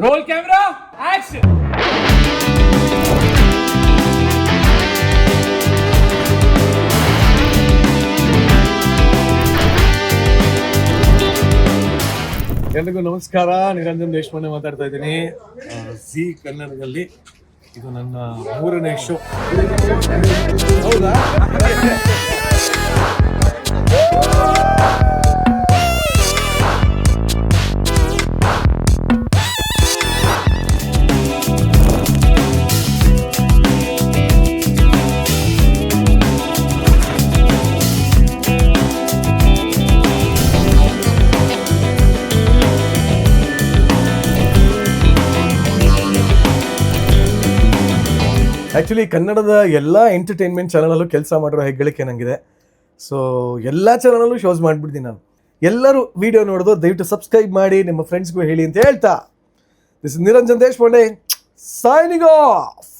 Roll camera action. ಎಲ್ರಿಗೂ ನಮಸ್ಕಾರ. ನಿರಂಜನ್ ದೇಶಪಾಂಡೆ ಮಾತಾಡ್ತಾ ಇದ್ದೀನಿ. ಜಿ ಕನ್ನಡದಲ್ಲಿ ಇದು ನನ್ನ 3ನೇ ಶೋ. ಹೌದಾ? ಆ್ಯಕ್ಚುಲಿ ಕನ್ನಡದ ಎಲ್ಲ ಎಂಟರ್ಟೈನ್ಮೆಂಟ್ ಚಾನಲಲ್ಲೂ ಕೆಲಸ ಮಾಡಿರೋ ಹೆಗ್ಗಳಿಕೆ ನನಗಿದೆ. ಸೊ ಎಲ್ಲ ಚಾನಲಲ್ಲೂ ಶೋಸ್ ಮಾಡಿಬಿಡ್ತೀನಿ ನಾನು. ಎಲ್ಲರೂ ವಿಡಿಯೋ ನೋಡೋದು ದಯವಿಟ್ಟು ಸಬ್ಸ್ಕ್ರೈಬ್ ಮಾಡಿ, ನಿಮ್ಮ ಫ್ರೆಂಡ್ಸ್ಗೂ ಹೇಳಿ ಅಂತ ಹೇಳ್ತಾ, this is Niranjan Deshpande signing off.